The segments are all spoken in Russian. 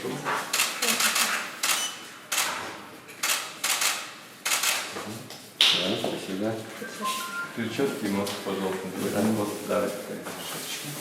Да, спасибо. Крючок, Тима, пожалуйста. Да. Вот, давай. Спасибо.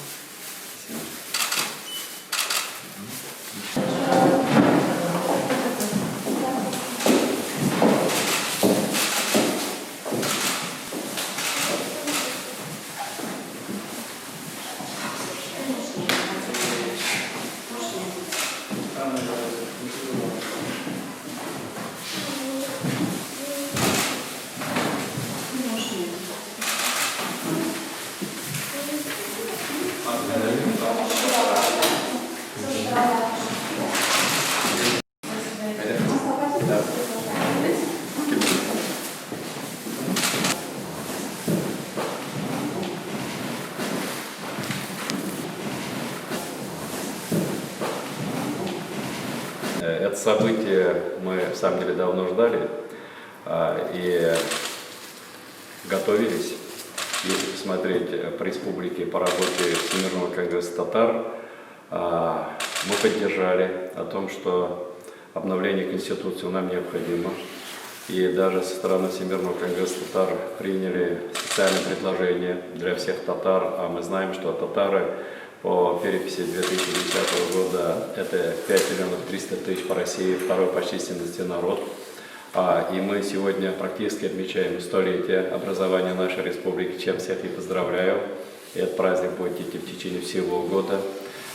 Это событие мы, в самом деле, давно ждали и готовились. Если посмотреть по республике, по работе Всемирного конгресса татар, мы поддержали о том, что обновление Конституции нам необходимо. И даже со стороны Всемирного конгресса татар приняли специальное предложение для всех татар. А мы знаем, что татары по переписи 2010 года это 5 миллионов 300 тысяч по России, второй по численности народ. И мы сегодня практически отмечаем столетие образования нашей республики, чем всех и поздравляю. И этот праздник будет идти в течение всего года.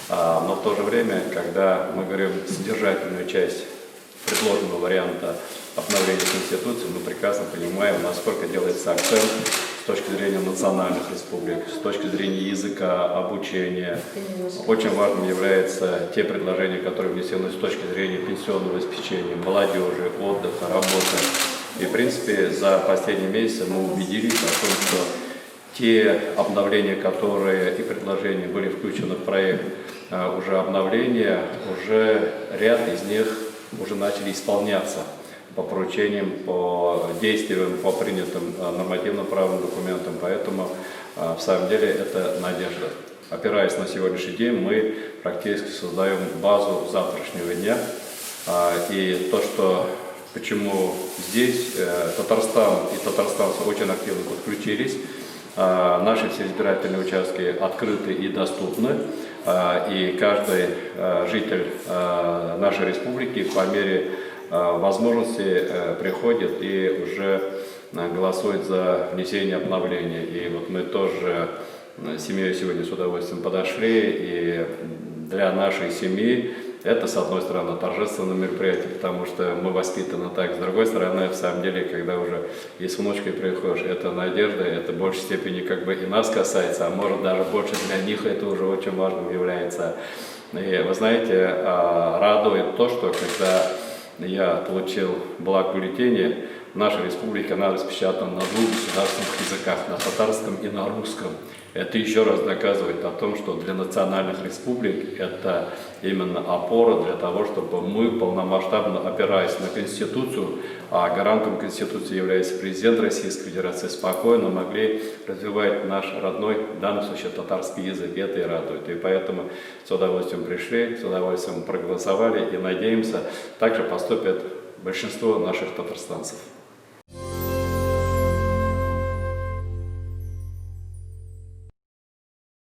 Но в то же время, когда мы говорим содержательную часть предложенного варианта обновления Конституции, мы прекрасно понимаем, насколько делается акцент с точки зрения национальных республик, с точки зрения языка, обучения. Очень важным являются те предложения, которые внесены с точки зрения пенсионного обеспечения, молодежи, отдыха, работы. И, в принципе, за последние месяцы мы убедились в том, что те обновления, которые и предложения были включены в проект уже обновления, уже ряд из них уже начали исполняться по поручениям, по действиям, по принятым нормативно-правовым документам. Поэтому, в самом деле, это надежда. Опираясь на сегодняшний день, мы практически создаем базу завтрашнего дня. И то, что почему здесь Татарстан и татарстанцы очень активно подключились, наши все избирательные участки открыты и доступны, и каждый житель нашей республики по мере возможности приходит и уже голосует за внесение обновления. И вот мы тоже с семьей сегодня с удовольствием подошли, и для нашей семьи это, с одной стороны, торжественное мероприятие, потому что мы воспитаны так, с другой стороны, в самом деле, когда уже и с внучкой приходишь, это надежда, это в большей степени как бы и нас касается, а может даже больше для них это уже очень важным является. И вы знаете, радует то, что когда я получил благ-бюллетени, наша республика, она распечатана на двух государственных языках, на татарском и на русском. Это еще раз доказывает о том, что для национальных республик это именно опора для того, чтобы мы, полномасштабно опираясь на Конституцию, а гарантом Конституции является президент Российской Федерации, спокойно могли развивать наш родной, в данном случае татарский язык. Это и радует. И поэтому с удовольствием пришли, с удовольствием проголосовали и надеемся, также поступят большинство наших татарстанцев.